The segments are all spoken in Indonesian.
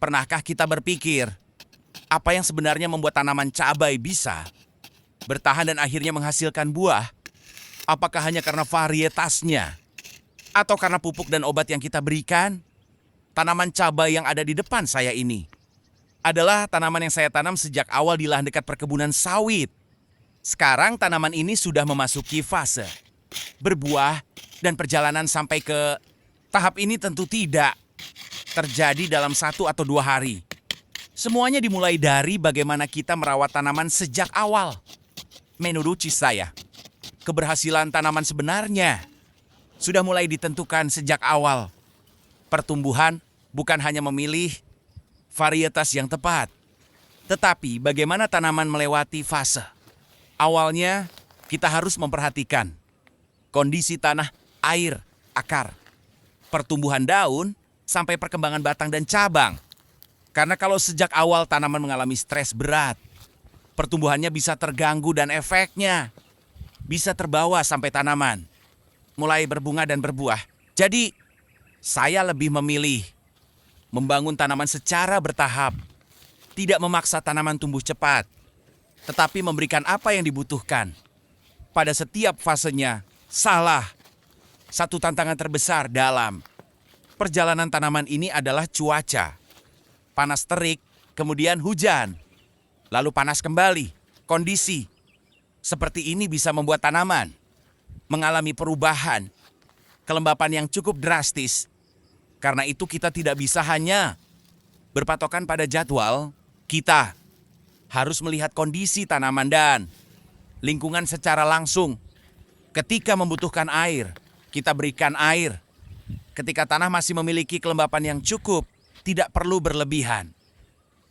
Pernahkah kita berpikir, apa yang sebenarnya membuat tanaman cabai bisa bertahan dan akhirnya menghasilkan buah? Apakah hanya karena varietasnya? Atau karena pupuk dan obat yang kita berikan? Tanaman cabai yang ada di depan saya ini adalah tanaman yang saya tanam sejak awal di lahan dekat perkebunan sawit. Sekarang tanaman ini sudah memasuki fase berbuah dan perjalanan sampai ke tahap ini tentu tidak terjadi dalam 1 atau 2 hari. Semuanya dimulai dari bagaimana kita merawat tanaman sejak awal. Menurut saya, keberhasilan tanaman sebenarnya sudah mulai ditentukan sejak awal. Pertumbuhan bukan hanya memilih varietas yang tepat, tetapi bagaimana tanaman melewati fase. Awalnya, kita harus memperhatikan kondisi tanah, air, akar, pertumbuhan daun, sampai perkembangan batang dan cabang. Karena kalau sejak awal tanaman mengalami stres berat, pertumbuhannya bisa terganggu dan efeknya bisa terbawa sampai tanaman mulai berbunga dan berbuah. Jadi, saya lebih memilih membangun tanaman secara bertahap, tidak memaksa tanaman tumbuh cepat, tetapi memberikan apa yang dibutuhkan. Pada setiap fasenya, salah. Satu tantangan terbesar dalam perjalanan tanaman ini adalah cuaca. Panas terik, kemudian hujan, lalu panas kembali. Kondisi seperti ini bisa membuat tanaman mengalami perubahan, kelembapan yang cukup drastis. Karena itu kita tidak bisa hanya berpatokan pada jadwal, kita harus melihat kondisi tanaman dan lingkungan secara langsung. Ketika membutuhkan air, kita berikan air. Ketika tanah masih memiliki kelembapan yang cukup, tidak perlu berlebihan.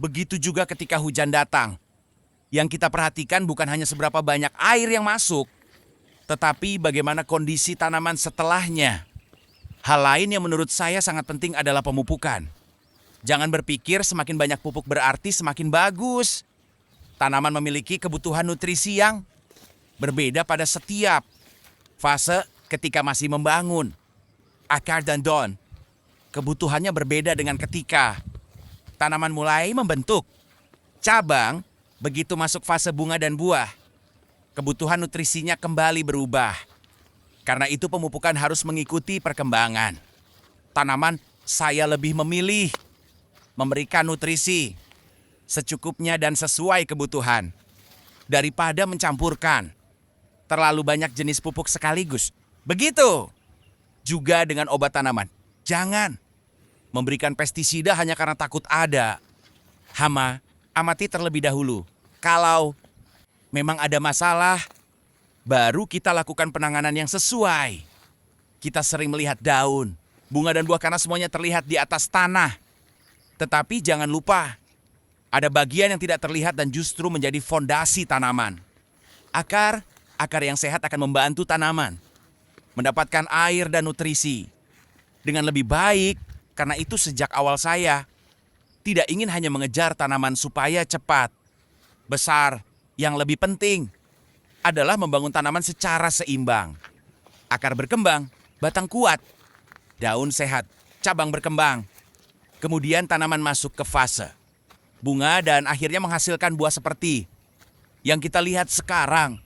Begitu juga ketika hujan datang. Yang kita perhatikan bukan hanya seberapa banyak air yang masuk, tetapi bagaimana kondisi tanaman setelahnya. Hal lain yang menurut saya sangat penting adalah pemupukan. Jangan berpikir semakin banyak pupuk berarti semakin bagus. Tanaman memiliki kebutuhan nutrisi yang berbeda pada setiap fase ketika masih membangun. Akar dan daun, kebutuhannya berbeda dengan ketika tanaman mulai membentuk. Cabang, begitu masuk fase bunga dan buah, kebutuhan nutrisinya kembali berubah. Karena itu pemupukan harus mengikuti perkembangan. Tanaman saya lebih memilih memberikan nutrisi secukupnya dan sesuai kebutuhan daripada mencampurkan terlalu banyak jenis pupuk sekaligus. Begitu juga dengan obat tanaman. Jangan memberikan pestisida hanya karena takut ada hama. Amati terlebih dahulu. Kalau memang ada masalah, baru kita lakukan penanganan yang sesuai. Kita sering melihat daun, bunga dan buah karena semuanya terlihat di atas tanah. Tetapi jangan lupa, ada bagian yang tidak terlihat dan justru menjadi fondasi tanaman. Akar yang sehat akan membantu tanaman mendapatkan air dan nutrisi dengan lebih baik. Karena itu sejak awal saya tidak ingin hanya mengejar tanaman supaya cepat, besar. Yang lebih penting adalah membangun tanaman secara seimbang. Akar berkembang, batang kuat, daun sehat, cabang berkembang. Kemudian tanaman masuk ke fase bunga dan akhirnya menghasilkan buah seperti yang kita lihat sekarang.